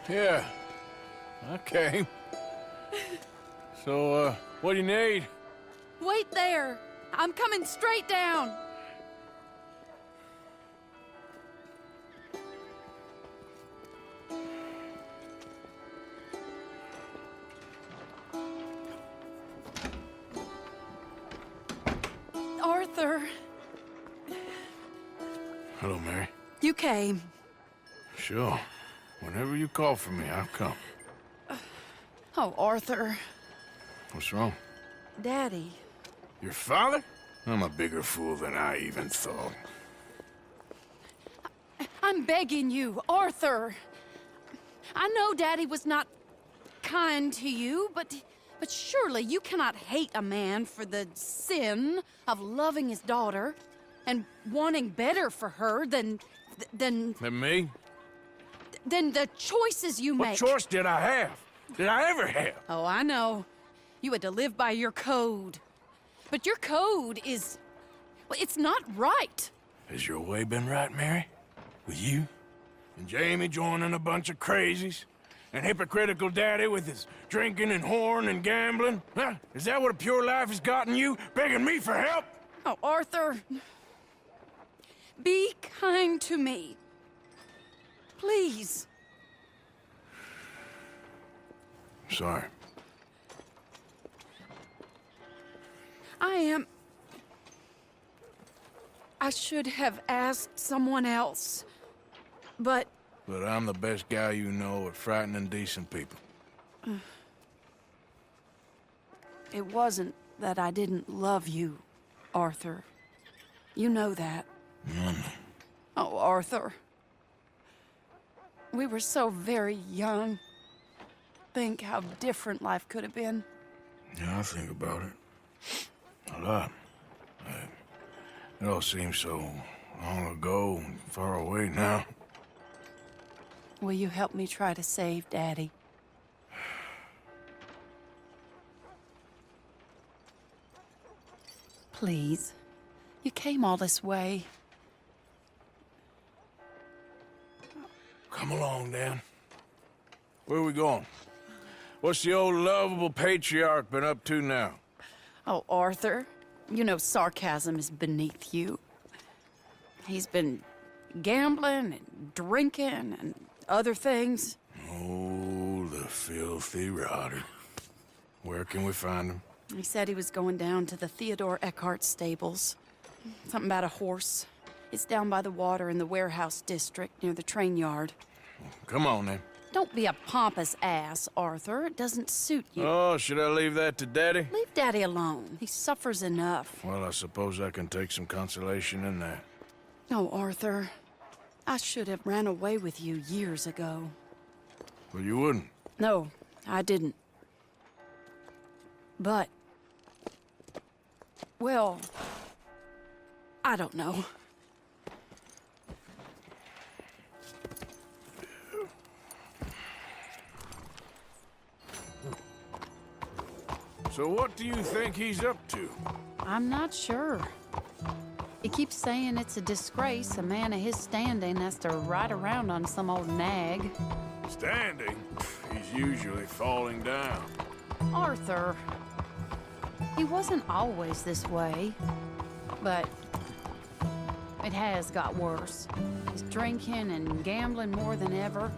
Yeah, I came. So, what do you need? Wait there. I'm coming straight down. Arthur, Hello, Mary. you came. Sure. Whenever you call for me, I'll come. Oh, Arthur. What's wrong? Daddy. Your father? I'm a bigger fool than I even thought. I'm begging you, Arthur. I know Daddy was not kind to you, but surely you cannot hate a man for the sin of loving his daughter and wanting better for her than Than me? than the choices you What make. choice did I have? Did I ever have? Oh, I know. You had to live by your code. But your code is... well, it's not right. Has your way been right, Mary? With you? And Jamie joining a bunch of crazies? And hypocritical daddy with his drinking and whoring and gambling? Huh? Is that what a pure life has gotten you? Begging me for help? Oh, Arthur. Be kind to me. Please. Sorry. I should have asked someone else. But But I'm the best guy you know at frightening decent people. it wasn't that I didn't love you, Arthur. You know that. Oh, Arthur. We were so very young. Think how different life could have been. Yeah, I think about it. A lot. It all seems so long ago and far away now. Will you help me try to save Daddy? Please. You came all this way. Come along, Dan. Where are we going? What's the old lovable patriarch been up to now? Oh, Arthur, you know sarcasm is beneath you. He's been gambling and drinking and other things. Oh, the filthy rotter. Where can we find him? He said he was going down to the Theodore Eckhart stables. Something about a horse. It's down by the water in the warehouse district near the train yard. Come on, then. Don't be a pompous ass, Arthur. It doesn't suit you. Oh, should I leave that to Daddy? Leave Daddy alone. He suffers enough. Well, I suppose I can take some consolation in that. No, Arthur. I should have ran away with you years ago. Well, you wouldn't. No, I didn't. But... well... I don't know. So what do you think he's up to? I'm not sure. He keeps saying it's a disgrace a man of his standing has to ride around on some old nag. Standing? He's usually falling down. Arthur. He wasn't always this way, but it has got worse. He's drinking and gambling more than ever,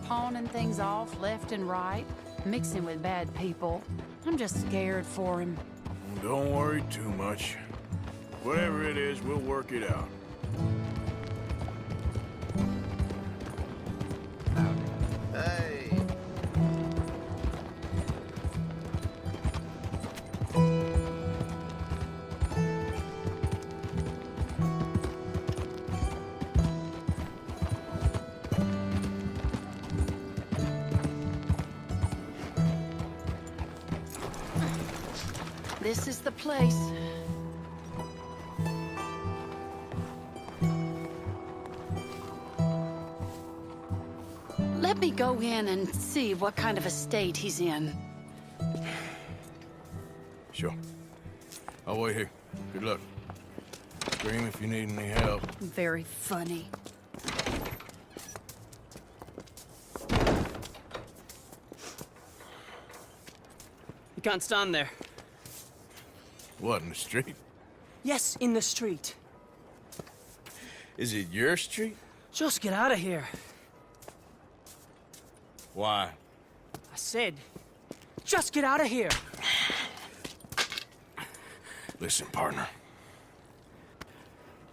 pawning things off left and right, mixing with bad people. I'm just scared for him. Don't worry too much. Whatever it is, we'll work it out. Hey. This is the place. Let me go in and see what kind of a state he's in. Sure. I'll wait here. Good luck. Scream if you need any help. Very funny. can't stand there. What, in the street? Yes, in the street. Is it your street? Just get out of here. Why? I said, just get out of here. Listen, partner.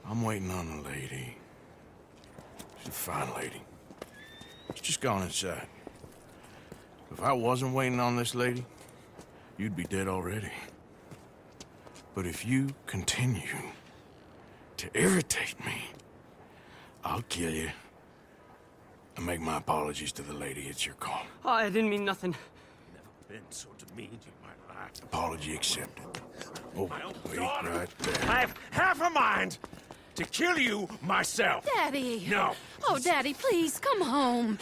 I'm waiting on a lady. She's a fine lady. She's just gone inside. If I wasn't waiting on this lady, you'd be dead already. But if you continue to irritate me, I'll kill you. And make my apologies to the lady. It's your call. Oh, I didn't mean nothing. Never been so demeaned in my life. Apology accepted. Oh, wait right there. I have half a mind to kill you myself. Daddy! No. Oh, Daddy, please, come home.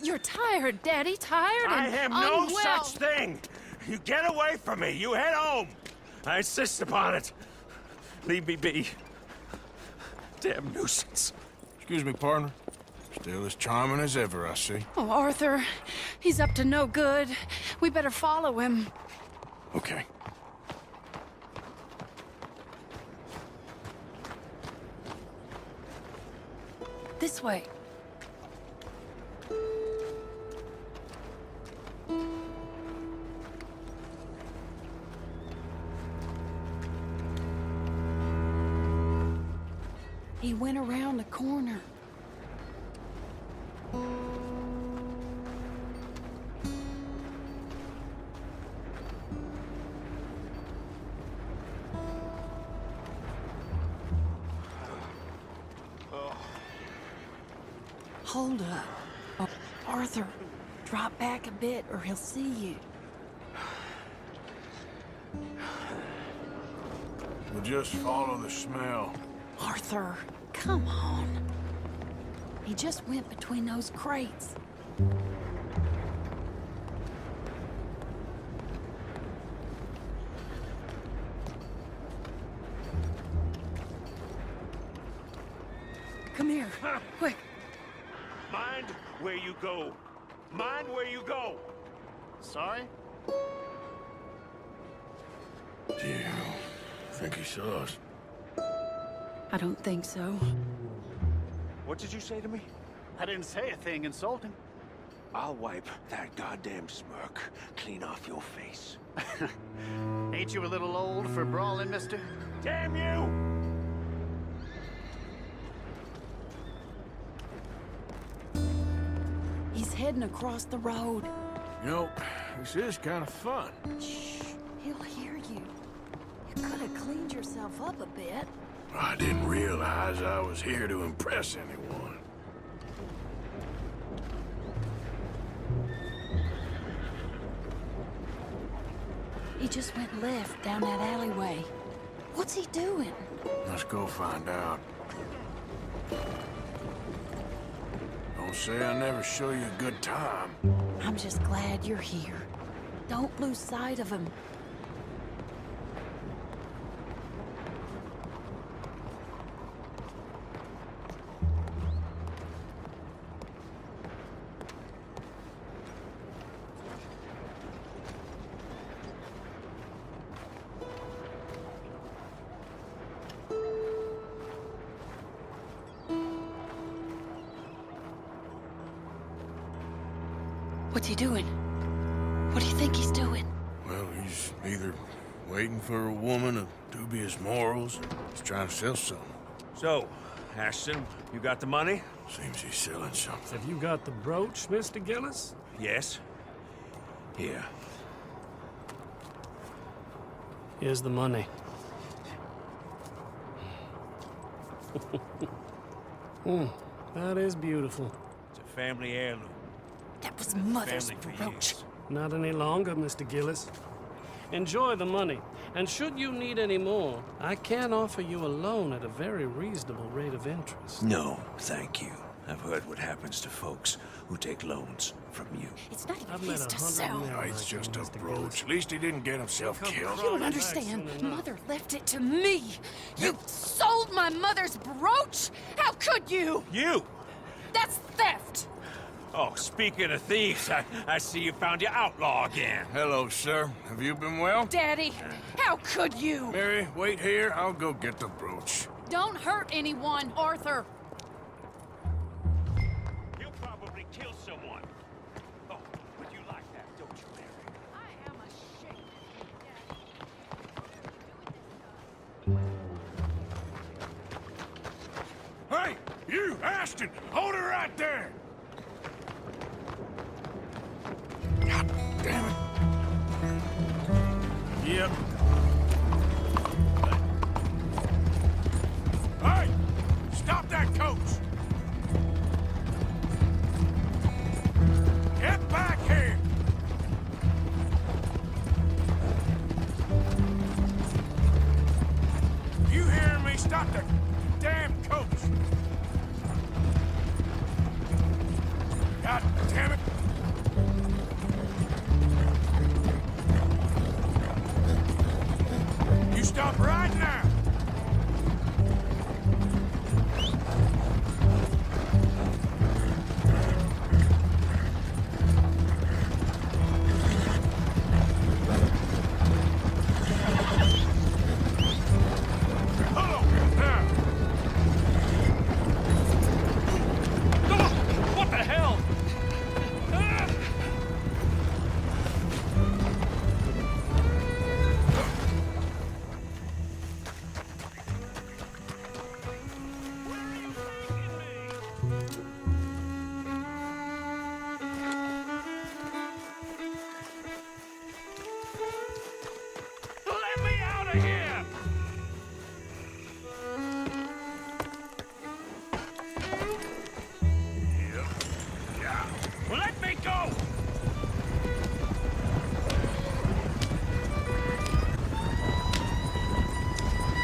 You're tired, Daddy, tired I and have no unwell. such thing. You get away from me. You head home. I insist upon it. Leave me be. Damn nuisance. Excuse me, partner. Still as charming as ever, I see. Oh, Arthur, he's up to no good. We better follow him. Okay. This way. He went around the corner. Hold up. Oh, Arthur, drop back a bit or he'll see you. We'll just follow the smell. Arthur, come on. He just went between those crates. Come here, quick. Mind where you go. Mind where you go. Sorry? Do you think he saw us? I don't think so. What did you say to me? I didn't say a thing insulting. I'll wipe that goddamn smirk clean off your face. Ain't you a little old for brawling, mister? Damn you! He's heading across the road. You know, this is kind of fun. Shh, he'll hear you. You could have cleaned yourself up a bit. I didn't realize I was here to impress anyone. He just went left down that alleyway. What's he doing? Let's go find out. Don't say I never show you a good time. I'm just glad you're here. Don't lose sight of him. What's he doing? What do you think he's doing? Well, he's either waiting for a woman of dubious morals, or he's trying to sell something. So, Ashton, you got the money? Seems he's selling something. Have you got the brooch, Mr. Gillis? Yes. Here. Here's the money. That is beautiful. It's a family heirloom. That was Mother's Family for brooch. years. Not any longer, Mr. Gillis. Enjoy the money, and should you need any more, I can offer you a loan at a very reasonable rate of interest. No, thank you. I've heard what happens to folks who take loans from you. It's not I've even met his to 100 sell. men No, like it's you, just a Mr. brooch. Gillis. At least he didn't get himself Come killed. You don't Back understand. soon enough. Mother left it to me. You sold my mother's brooch? How could you? You! That's theft. Oh, speaking of thieves, I see you found your outlaw again. Hello, sir. Have you been well? Daddy, how could you? Mary, wait here. I'll go get the brooch. Don't hurt anyone, Arthur. You'll probably kill someone. Oh, but you like that, don't you, Mary? I am ashamed of you, Daddy. Hey, you, Ashton! Hold her right there! God damn it. Yep. Hey! Stop that coach! Get back here! You hearing me? Stop that damn coach! God damn it! You stop right now! Hold on, now! What the hell? Let me out of here! Yeah. Let me go!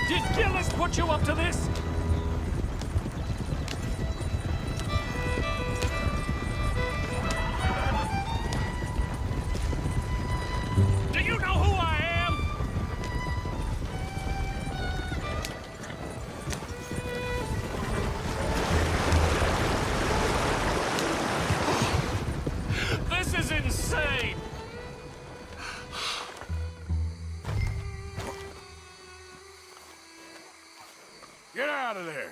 Did Gillis put you up to this? Do you know who I am? This is insane! Get out of there!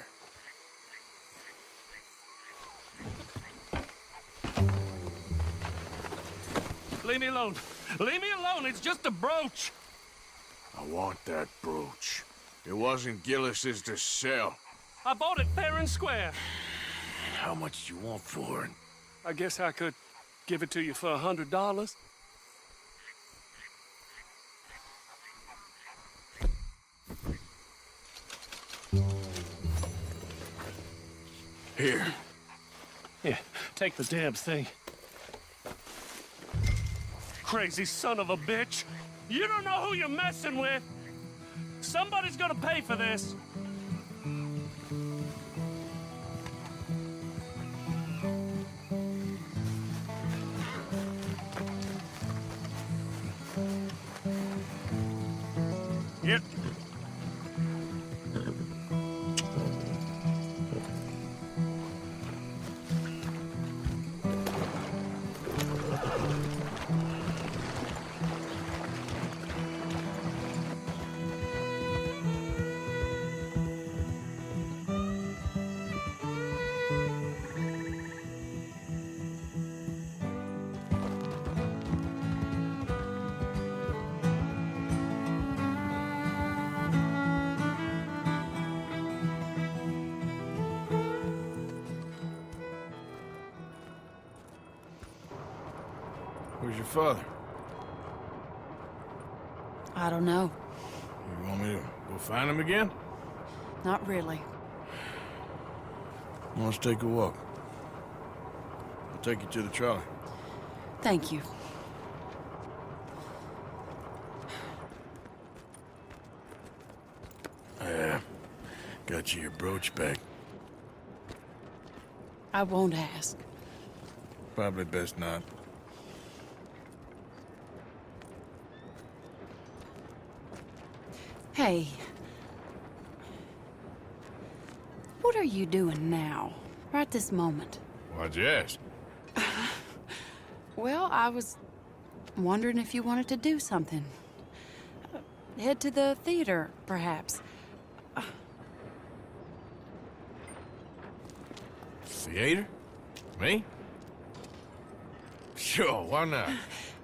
Leave me alone. Leave me alone. It's just a brooch. I want that brooch. It wasn't Gillis's to sell. I bought it fair and square. How much do you want for it? I guess I could give it to you for $100. Here. Here, take the damn thing. Crazy son of a bitch. You don't know who you're messing with. Somebody's gonna pay for this. Yep. Where's your father? I don't know. You want me to go find him again? Not really. Let's take a walk. I'll take you to the trolley. Thank you. Yeah. Got you your brooch back. I won't ask. Probably best not. Hey. What are you doing now? Right this moment? Why'd you ask? Well, I was wondering if you wanted to do something. Head to the theater, perhaps. Theater? Me? Sure, why not?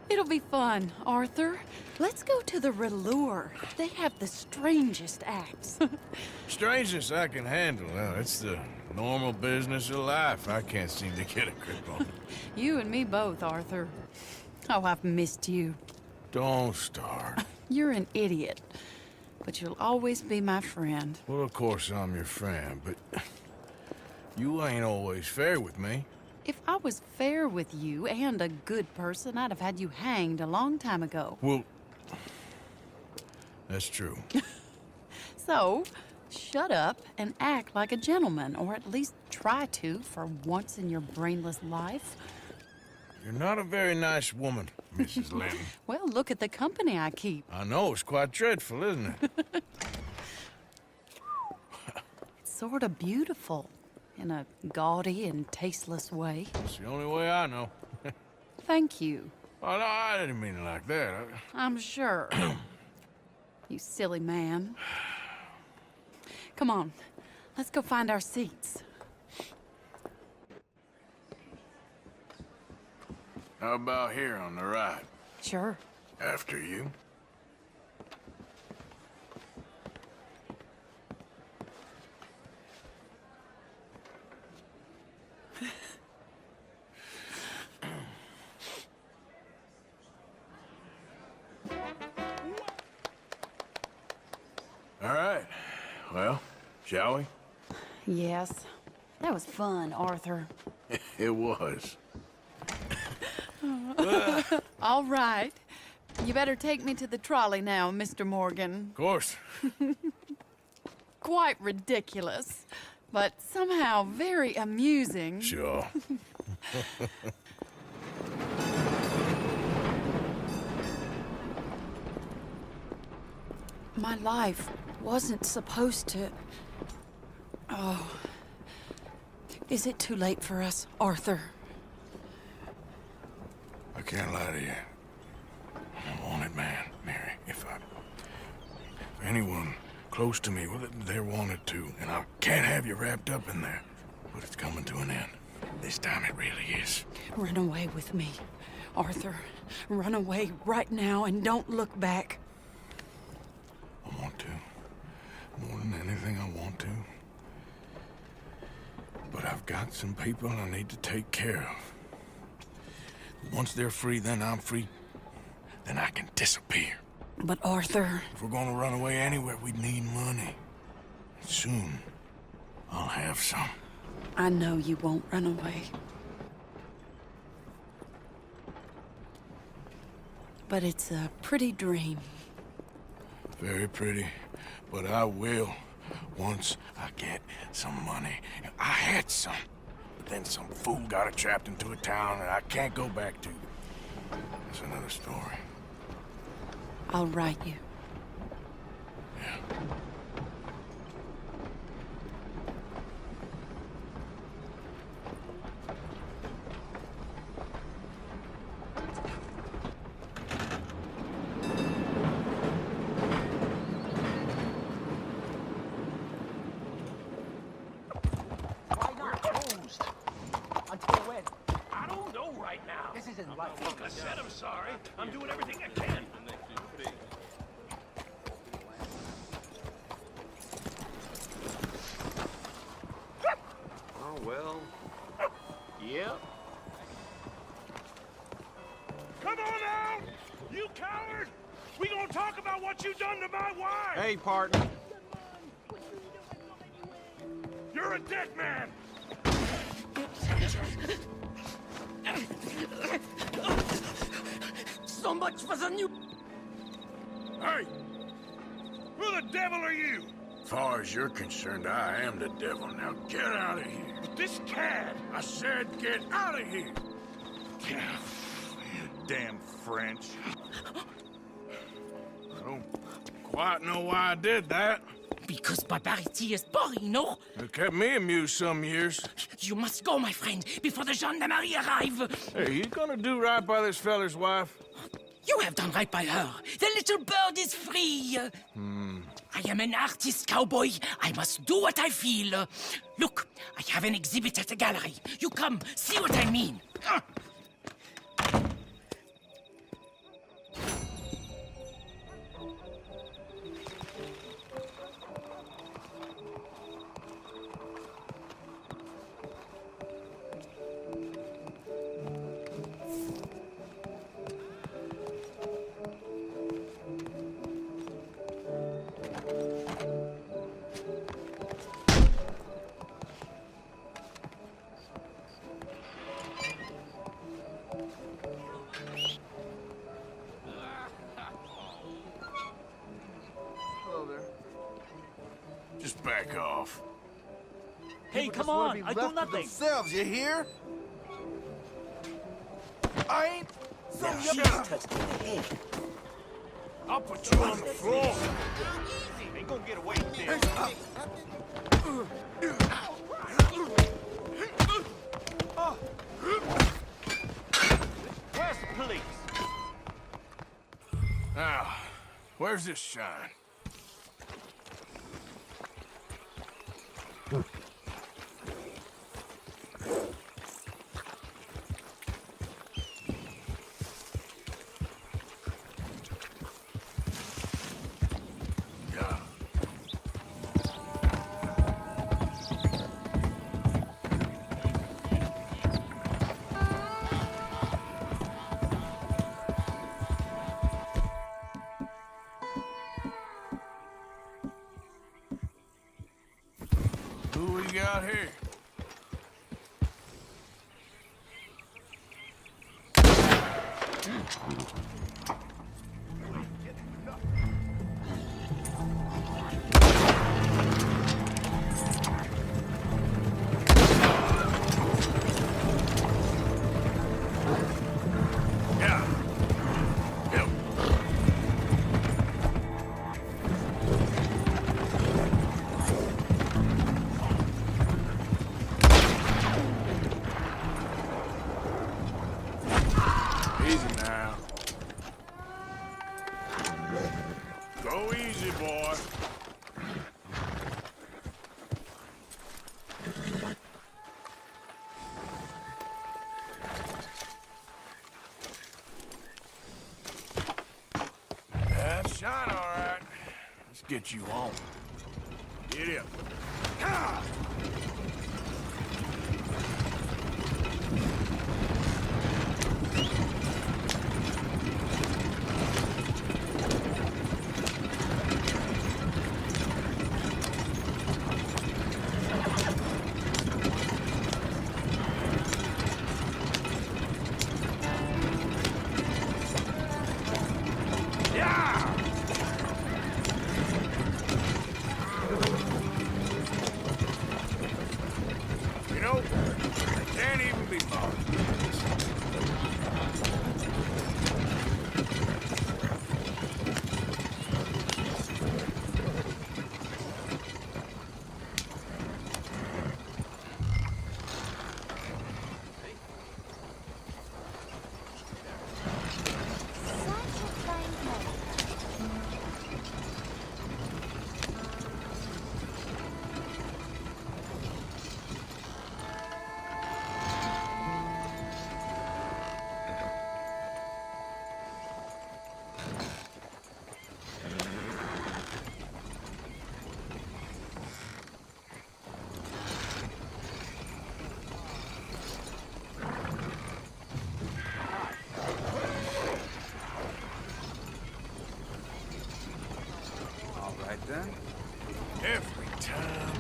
It'll be fun, Arthur. Let's go to the ReDeRe. They have the strangest acts. Strangeness I can handle. It's the normal business of life. I can't seem to get a grip on it. You and me both, Arthur. Oh, I've missed you. Don't start. You're an idiot, but you'll always be my friend. Well, of course I'm your friend, but you ain't always fair with me. If I was fair with you and a good person, I'd have had you hanged a long time ago. Well, that's true. So, shut up and act like a gentleman, or at least try to for once in your brainless life. You're not a very nice woman, Mrs. Lynn. Well, look at the company I keep. I know, it's quite dreadful, isn't it? It's sort of beautiful, in a gaudy and tasteless way. It's the only way I know. Thank you. Oh, no, I didn't mean it like that. I'm sure. You silly man. Come on, let's go find our seats. How about here on the right? Sure. After you. All right. Well, shall we? Yes. That was fun, Arthur. It was. All right. You better take me to the trolley now, Mr. Morgan. Of course. Quite ridiculous, but somehow very amusing. Sure. My life wasn't supposed to... Oh. Is it too late for us, Arthur? I can't lie to you. I'm a wanted man, Mary. If anyone close to me, well, they're wanted too. And I can't have you wrapped up in there. But it's coming to an end. This time it really is. Run away with me, Arthur. Run away right now and don't look back. I want to. More than anything, I want to. But I've got some people I need to take care of. Once they're free, then I'm free. Then I can disappear. But Arthur... If we're gonna run away anywhere, we need money. Soon, I'll have some. I know you won't run away. But it's a pretty dream. Very pretty, but I will once I get some money. I had some, but then some fool got it trapped into a town that I can't go back to. That's another story. I'll write you. Yeah. I'm doing everything I can. Oh, well. Yep. Come on out! You coward! We gonna talk about what you done to my wife! Hey, partner. You're a dead man! So much for the new... Hey! Who the devil are you? As far as you're concerned, I am the devil. Now get out of here. This cad! I said get out of here. You damn French. I don't quite know why I did that. Because barbarity is boring, no? It kept me amused some years. You must go, my friend, before the gendarmerie arrive. Hey, you gonna do right by this feller's wife? You have done right by her. The little bird is free. I am an artist, cowboy. I must do what I feel. Look, I have an exhibit at the gallery. You come, see what I mean. Just back off. Hey, come on! I do nothing! Themselves, you hear? I ain't... So Shut up. I'll put you on the floor. Ain't gonna get away with this. Where's the police? Now, where's this shine? Yeah. Who we got here? Yeah. Yep. Easy now. Go easy, boy. That's shine, all right. Let's get you home. Get up. Ah! You know, I can't even be bothered. All right, then. Every time.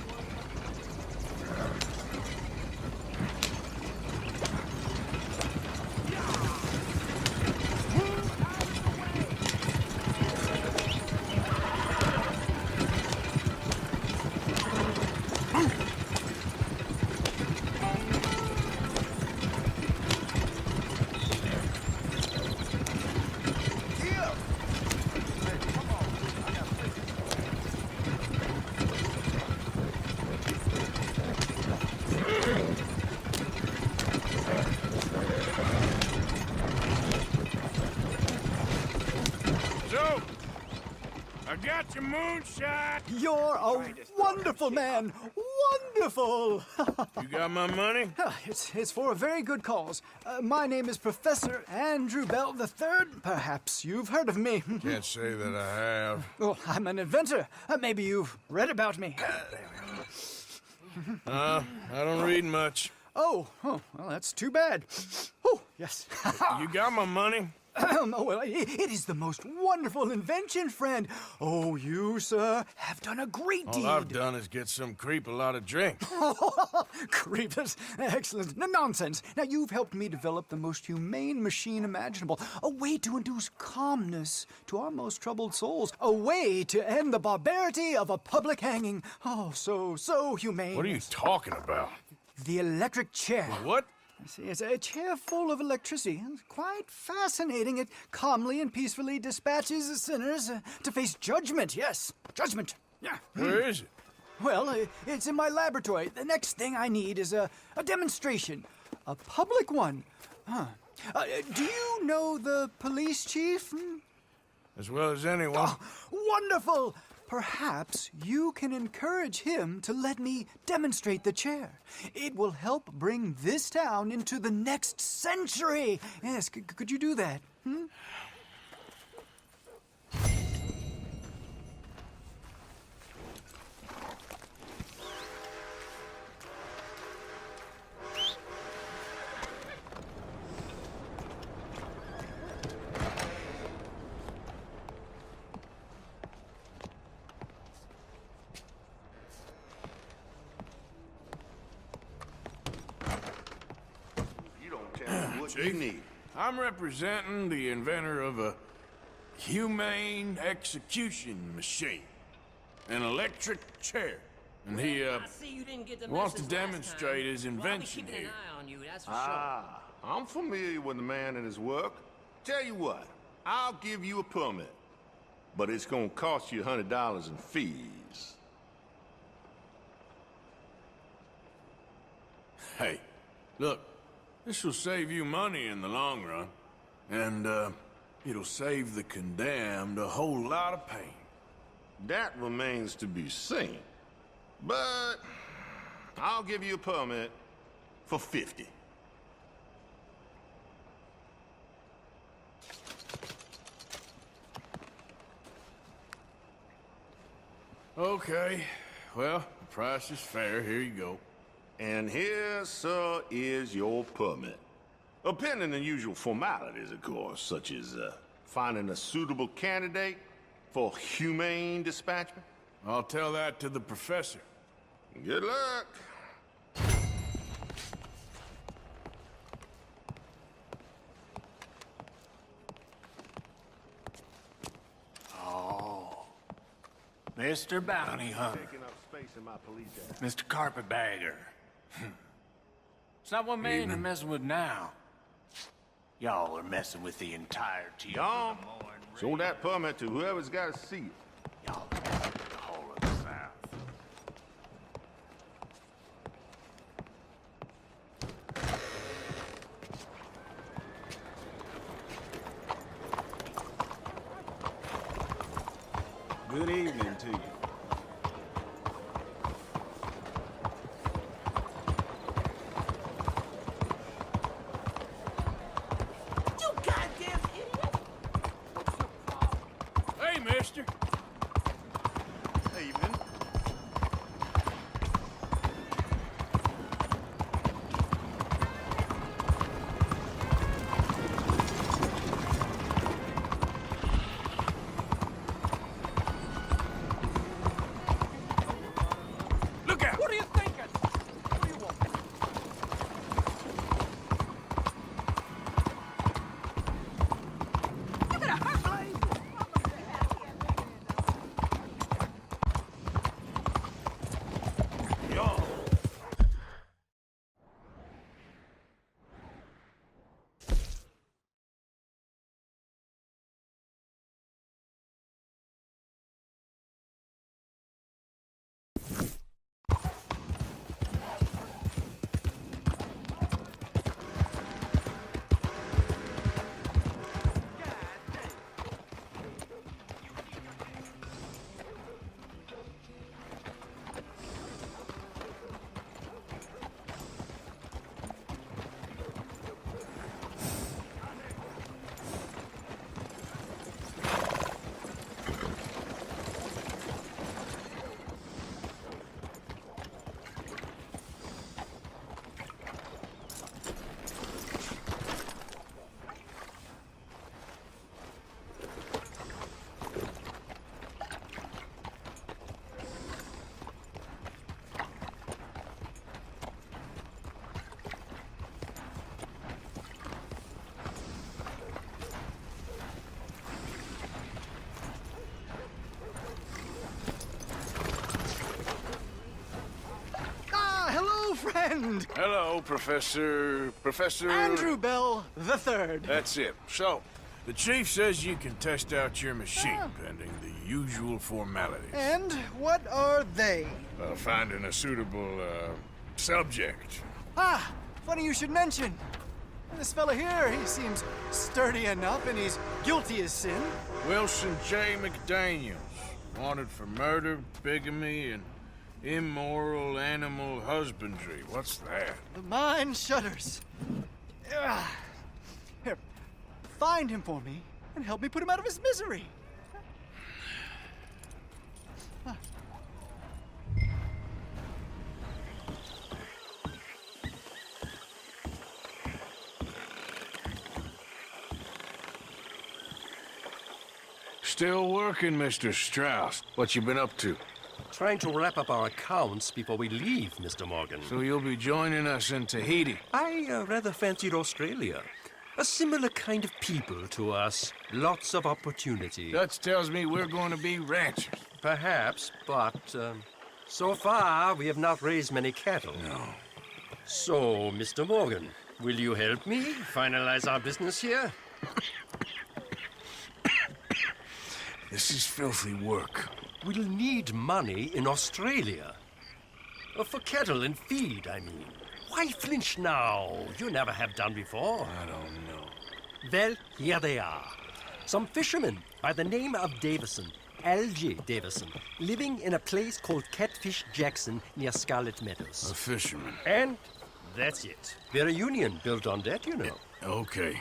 So, I got your moonshine. You're a wonderful man. Wonderful. You got my money? It's for a very good cause. My name is Professor Andrew Bell III. Perhaps you've heard of me. Can't say that I have. Oh, I'm an inventor. Maybe you've read about me. I don't read much. Oh, well, that's too bad. Oh, yes. You got my money? Oh, well, it is the most wonderful invention, friend. Oh, you, sir, have done a great deed. All I've done is get some creep a lot of drink. Creepers. Excellent. No, nonsense. Now, you've helped me develop the most humane machine imaginable. A way to induce calmness to our most troubled souls. A way to end the barbarity of a public hanging. Oh, so humane. What are you talking about? The electric chair. What? See, it's a chair full of electricity. It's quite fascinating. It calmly and peacefully dispatches sinners to face judgment. Yes, judgment. Yeah. Where is it? Well, it's in my laboratory. The next thing I need is a demonstration. A public one. Huh. Do you know the police chief? As well as anyone. Oh, wonderful! Perhaps you can encourage him to let me demonstrate the chair. It will help bring this town into the next century. Yes, could you do that? What you need? I'm representing the inventor of a humane execution machine. An electric chair. And he, wants to demonstrate his invention here. I'm familiar with the man and his work. Tell you what, I'll give you a permit. But it's gonna cost you $100 in fees. Hey, look, this will save you money in the long run. And, it'll save the condemned a whole lot of pain. That remains to be seen. But I'll give you a permit for 50. Okay, well, the price is fair. Here you go. And here, sir, is your permit. Pending the usual formalities, of course, such as finding a suitable candidate for humane dispatchment. I'll tell that to the professor. Good luck. Mr. Bounty Hunter. Taking up space in my police act. Mr. Carpetbagger. It's not one man you're messing with now. Y'all are messing with the entirety John, of the Moore and show that permit to whoever's got to see it. Y'all are messing with the whole of the South. Good evening to you. You goddamn idiot! Hey, mister. Evening. Look out! What are you thinking? What do you want? friend! Hello, Professor... Andrew Bell III. That's it. So, the chief says you can test out your machine, pending the usual formalities. And what are they? Finding a suitable, subject. Ah, funny you should mention. This fella here, he seems sturdy enough and he's guilty as sin. Wilson J. McDaniels. Wanted for murder, bigamy, and immoral animal husbandry. What's that? The mind shudders. Here, find him for me and help me put him out of his misery. Still working, Mr. Strauss. What you been up to? Trying to wrap up our accounts before we leave, Mr. Morgan. So you'll be joining us in Tahiti? I rather fancied Australia. A similar kind of people to us. Lots of opportunity. Dutch tells me we're going to be ranchers. Perhaps, but so far we have not raised many cattle. No. So, Mr. Morgan, will you help me finalize our business here? This is filthy work. We'll need money in Australia. For cattle and feed, I mean. Why flinch now? You never have done before. I don't know. Well, here they are. Some fishermen by the name of Davison, L.J. Davison, living in a place called Catfish Jackson near Scarlet Meadows. A fisherman. And that's it. We're a union built on that, you know. Okay.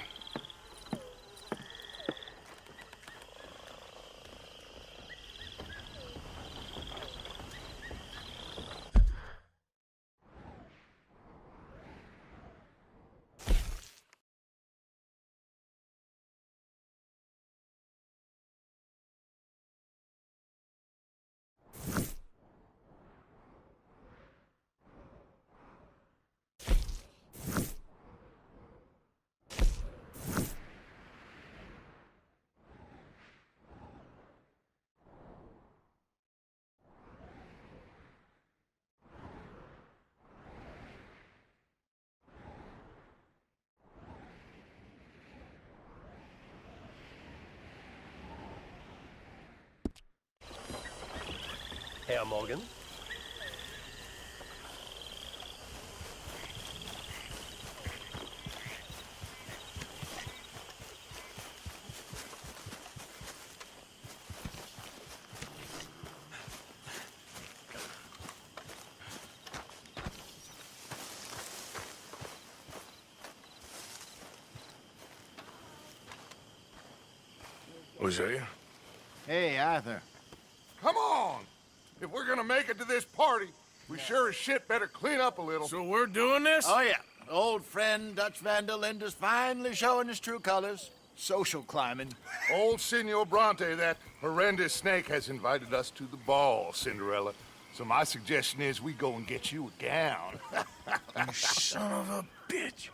Herr Morgan? Was that you? Hey, Arthur. Come on! If we're gonna make it to this party, we sure as shit better clean up a little. So we're doing this? Oh, yeah. Old friend Dutch Van der Linde's finally showing his true colors. Social climbing. Old Senor Bronte, that horrendous snake, has invited us to the ball, Cinderella. So my suggestion is we go and get you a gown. You son of a bitch.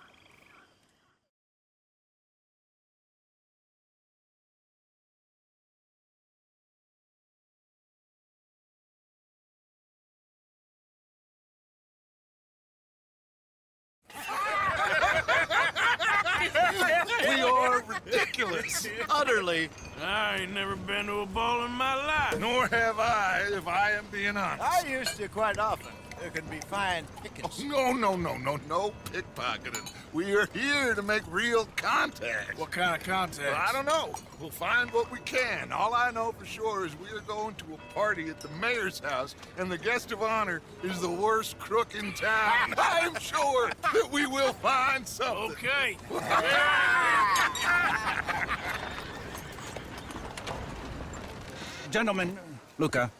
We are ridiculous. Utterly. I ain't never been to a ball in my life. Nor have I, if I am being honest. I used to quite often. There can be fine pickings. Oh, no pickpocketing. We are here to make real contact. What kind of contact? Well, I don't know. We'll find what we can. All I know for sure is we are going to a party at the mayor's house, and the guest of honor is the worst crook in town. I'm sure that we will find something. Okay. Gentlemen, Luca,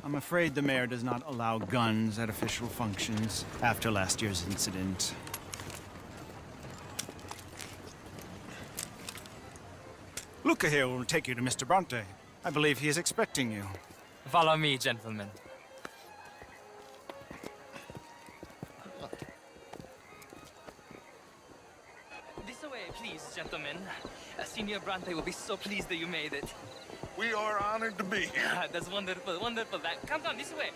I'm afraid the mayor does not allow guns at official functions after last year's incident. Luca here will take you to Mr. Bronte. I believe he is expecting you. Follow me, gentlemen. This way, please, gentlemen. Senior Bronte will be so pleased that you made it. We are honored to be here. That's wonderful, wonderful. Come on, this way.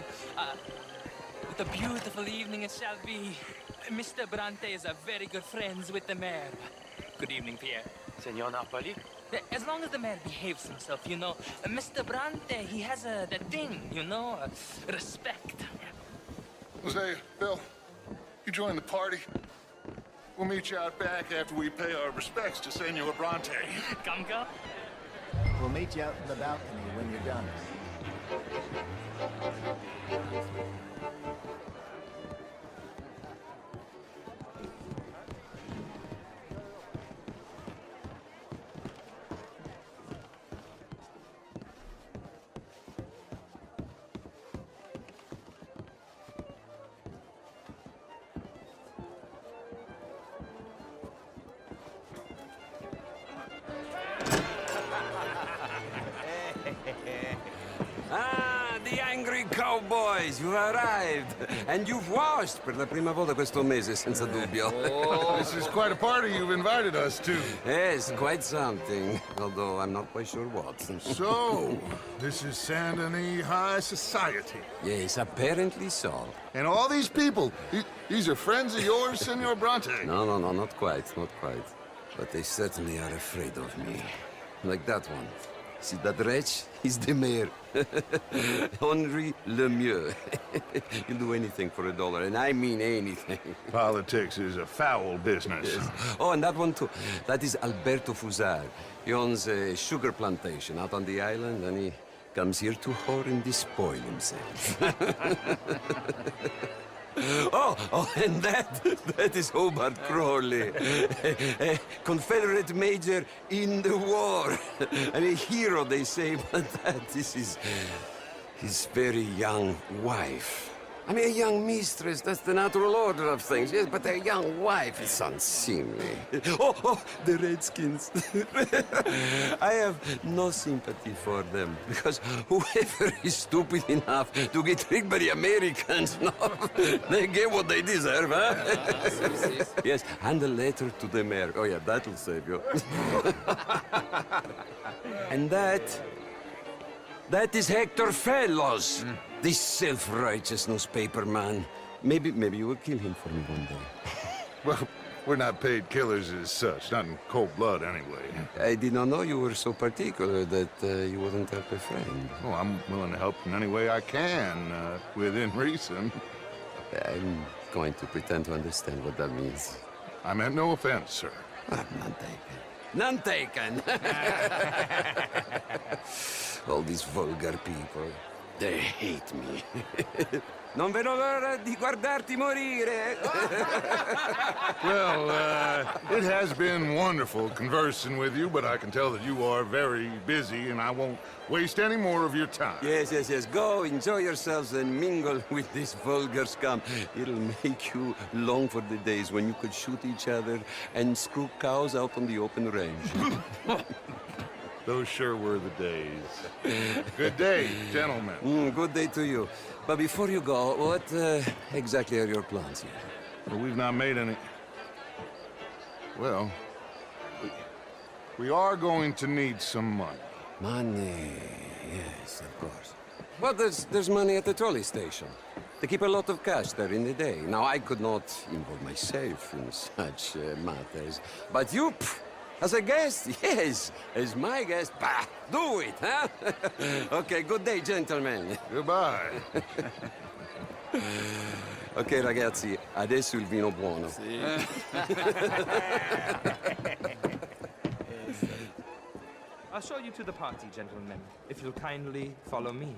What a beautiful evening it shall be. Mr. Bronte is a very good friends with the mayor. Good evening, Pierre. Senor Napoli? As long as the mayor behaves himself, you know. Mr. Bronte, he has that thing, you know, respect. Say, Bill, you join the party. We'll meet you out back after we pay our respects to Senor Bronte. Come. We'll meet you out in the balcony when you're done. Ah, the angry cowboys, you've arrived. And you've washed per la prima volta questo mese, senza dubbio. Oh, this is quite a party you've invited us to. Yes, quite something. Although I'm not quite sure what. So, this is Saint Denis High Society. Yes, apparently so. And all these people, these are friends of yours, Senor Bronte? No, not quite, not quite. But they certainly are afraid of me. Like that one. See that wretch? He's the mayor. Henri Lemieux. He'll do anything for $1, and I mean anything. Politics is a foul business. Yes. Oh, and that one too. That is Alberto Fusar. He owns a sugar plantation out on the island, and he comes here to whore and despoil himself. Oh, and that is Hobart Crawley, a Confederate major in the war, and a hero, they say, but that is his very young wife. I mean, a young mistress, that's the natural order of things, yes, but a young wife is unseemly. Oh, the Redskins. I have no sympathy for them, because whoever is stupid enough to get tricked by the Americans, no, they get what they deserve, huh? Yes, and a letter to the mayor. Oh, yeah, that'll save you. And that is Hector Fellows. This self-righteous newspaper man. Maybe you will kill him for me one day. Well, we're not paid killers as such, not in cold blood anyway. I did not know you were so particular that you wouldn't help a friend. Oh, I'm willing to help in any way I can, within reason. I'm going to pretend to understand what that means. I meant no offense, sir. None taken. None taken! All these vulgar people. They hate me. Non vedo l'ora di guardarti morire. Well, it has been wonderful conversing with you, but I can tell that you are very busy, and I won't waste any more of your time. Yes. Go, enjoy yourselves, and mingle with this vulgar scum. It'll make you long for the days when you could shoot each other and screw cows out on the open range. Those sure were the days. Good day, gentlemen. Good day to you. But before you go, what exactly are your plans here? Well, we've not made any... Well, we are going to need some money. Money, yes, of course. Well, there's money at the trolley station. They keep a lot of cash there in the day. Now, I could not involve myself in such matters. But you... As a guest? Yes. As my guest? Bah, do it, huh? Okay, good day, gentlemen. Goodbye. Ok, ragazzi, adesso il vino buono. Sì. I'll show you to the party, gentlemen, if you'll kindly follow me.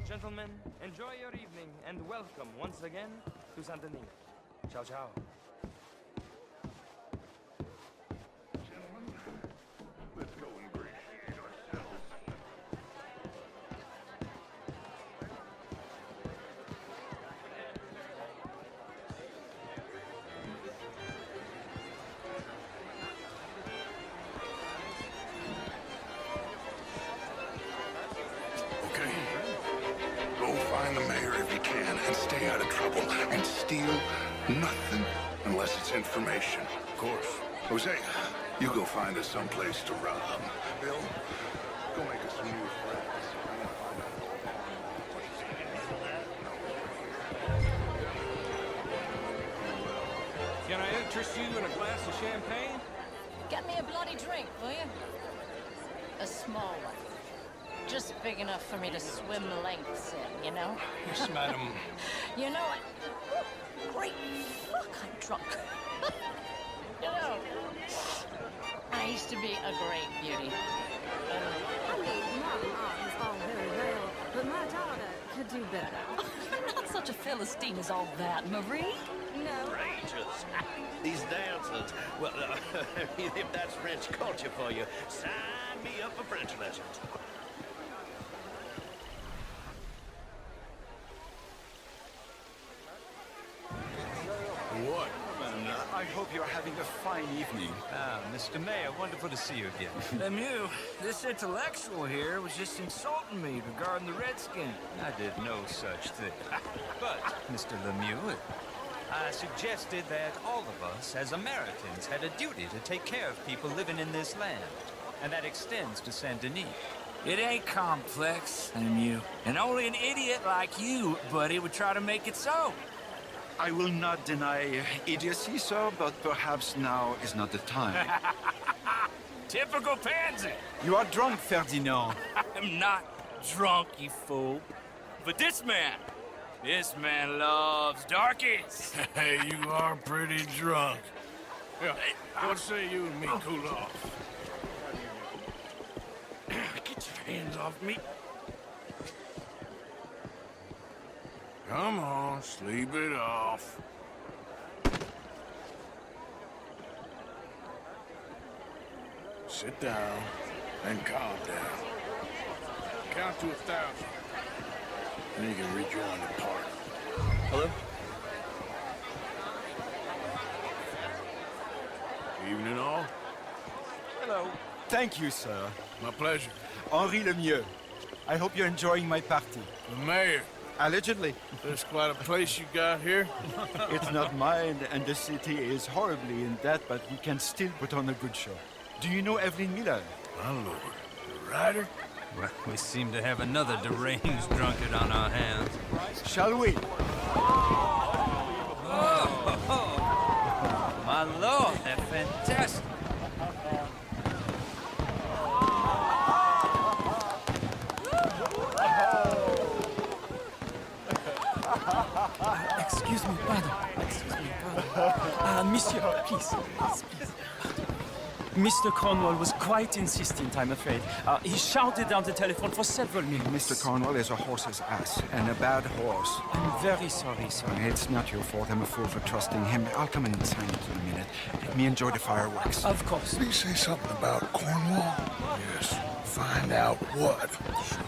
Gentlemen, enjoy your evening and welcome once again to Saint Denis. Ciao, ciao. Gentlemen, let's go ingratiate ourselves. Go find the mayor if you can and stay out of trouble and steal Nothing unless it's information. Of course. Hosea, you go find us someplace to rob. Bill, go make us some new friends. Can I interest you in a glass of champagne? Get me a bloody drink, will you? A small one. Just big enough for me to swim lengths in, you know? Yes, madam. You know what? Great fuck, I'm drunk. You know, I used to be a great beauty. I mean, my mom is all very well, but my daughter could do better. I'm not such a Philistine as all that, Marie. No. Rangers. These dancers. Well, if that's French culture for you, sign me up for French lessons. What? I hope you're having a fine evening. Ah, Mr. Mayor, wonderful to see you again. Lemieux, this intellectual here was just insulting me regarding the Redskins. I did no such thing. But, Mr. Lemieux, I suggested that all of us, as Americans, had a duty to take care of people living in this land. And that extends to Saint Denis. It ain't complex, Lemieux. And only an idiot like you, buddy, would try to make it so. I will not deny idiocy, sir, but perhaps now is not the time. Typical pansy. You are drunk, Ferdinand. I'm not drunk, you fool. But this man loves darkies. Hey, you are pretty drunk. Yeah, what say you and me cool off? Get your hands off me. Come on, sleep it off. Sit down and calm down. Count to 1,000. Then you can rejoin the party. Hello? Evening all. Hello. Thank you, sir. My pleasure. Henri Lemieux. I hope you're enjoying my party. The mayor. Allegedly. There's quite a place you got here. It's not mine, and the city is horribly in debt, but we can still put on a good show. Do you know Evelyn Miller? My lord. The writer? Well, we seem to have another deranged drunkard on our hands. Shall we? Oh, my lord, they're fantastic. Excuse me, pardon. Excuse me, pardon. Monsieur, please. Mr. Cornwall was quite insistent, I'm afraid. He shouted down the telephone for several minutes. Mr. Cornwall is a horse's ass, and a bad horse. I'm very sorry, sir. It's not your fault. I'm a fool for trusting him. I'll come in and sign it in a minute. Let me enjoy the fireworks. Of course. Did he say something about Cornwall? Yes. Find out what. Sure.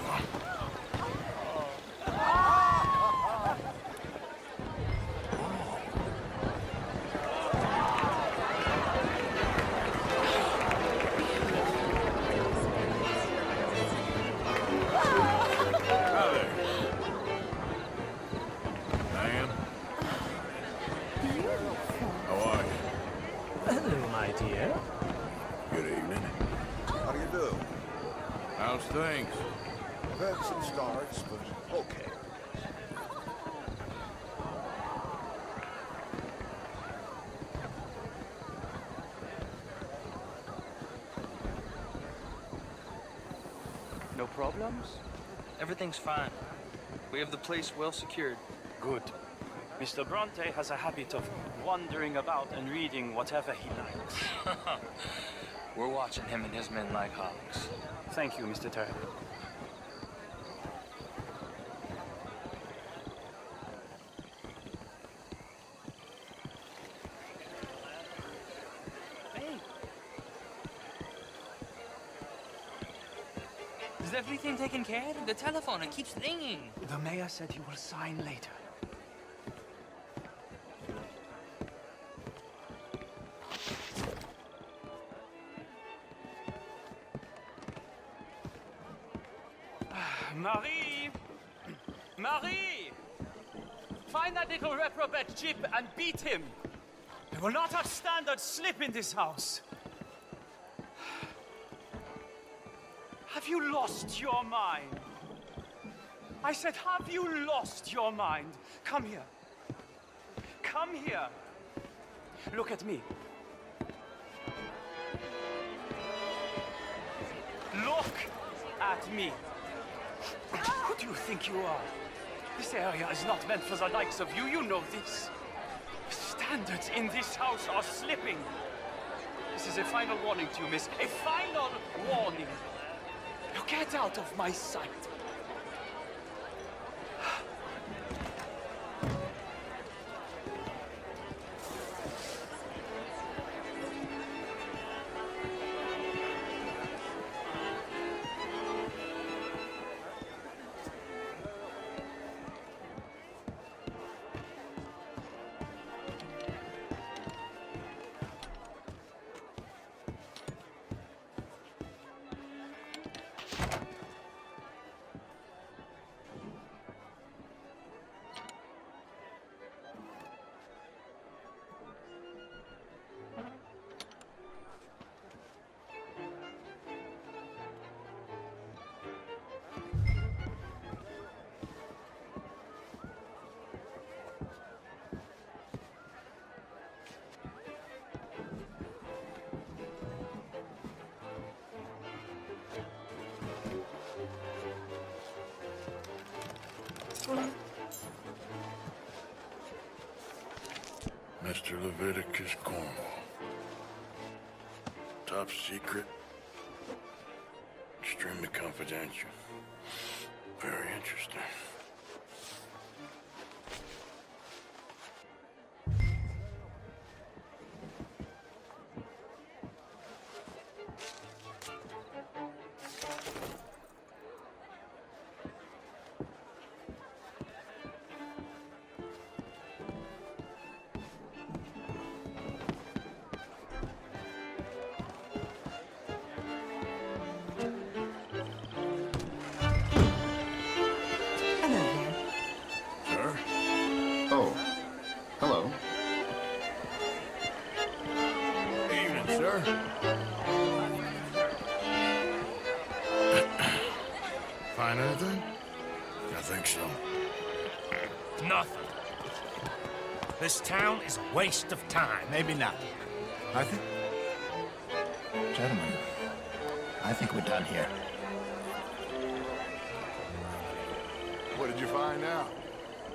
Hello, my dear. Good evening. How do you do? How's things? We've had some starts, but okay. No problems? Everything's fine. We have the place well secured. Good. Mr. Bronte has a habit of wandering about and reading whatever he likes. We're watching him and his men like hawks. Thank you, Mr. Terry. Is everything taken care of? The telephone, it keeps ringing. The mayor said he will sign later. Marie! Marie! Find that little reprobate Chip and beat him. I will not have standard slip in this house. Have you lost your mind? I said, have you lost your mind? Come here. Come here. Look at me. Look at me. Who do you think you are? This area is not meant for the likes of you. You know this. Standards in this house are slipping. This is a final warning to you, miss. A final warning. Now get out of my sight. Mr. Leviticus Cornwall. Top secret. Extremely confidential. Very interesting. Oh, hello. Evening, sir. Find anything? I think so. Nothing. This town is a waste of time. Maybe not. I think... Gentlemen, I think we're done here. What did you find out?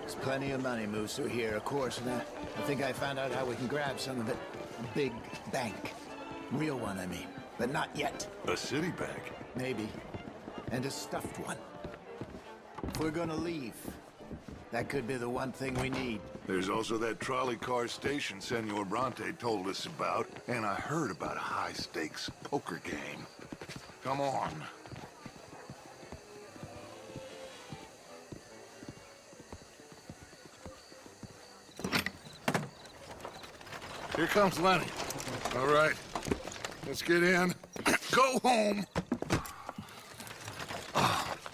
There's plenty of money moves through here, of course, and I think I found out how we can grab some of it. A big bank. Real one, I mean. But not yet. A city bank? Maybe. And a stuffed one. If we're gonna leave, that could be the one thing we need. There's also that trolley car station Senor Bronte told us about, and I heard about a high-stakes poker game. Come on. Here comes Lenny. All right, let's get in. Go home.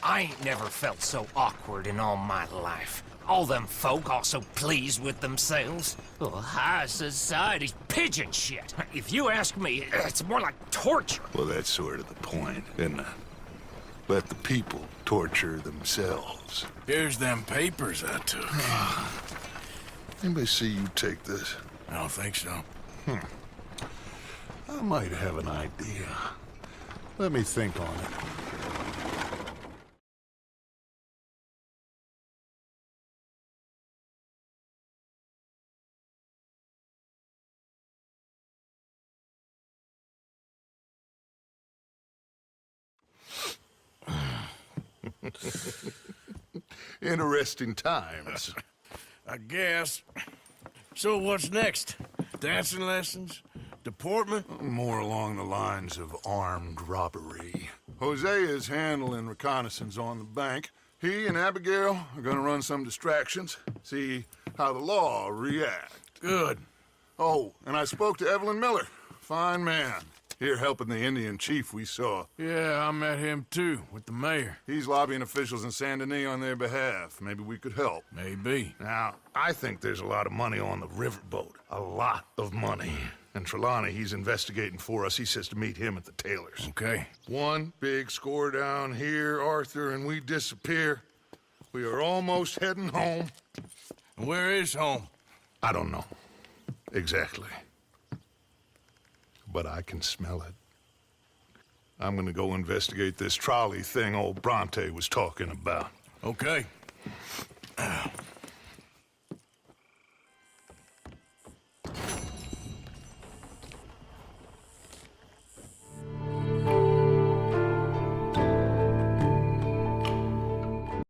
I ain't never felt so awkward in all my life. All them folk all so pleased with themselves. Oh, high society's pigeon shit. If you ask me, it's more like torture. Well, that's sort of the point, isn't it? Let the people torture themselves. Here's them papers I took. Anybody see you take this? I don't think so. I might have an idea. Let me think on it. Interesting times. I guess. So what's next? Dancing lessons? Deportment? More along the lines of armed robbery. Hosea is handling reconnaissance on the bank. He and Abigail are gonna run some distractions, see how the law react. Good. Oh, and I spoke to Evelyn Miller. Fine man. Here helping the Indian chief we saw. Yeah, I met him too, with the mayor. He's lobbying officials in Saint Denis on their behalf. Maybe we could help. Maybe. Now, I think there's a lot of money on the riverboat. A lot of money. And Trelawney, he's investigating for us. He says to meet him at the Taylor's. Okay. One big score down here, Arthur, and we disappear. We are almost heading home. Where is home? I don't know. Exactly. But I can smell it. I'm gonna go investigate this trolley thing old Bronte was talking about. Okay.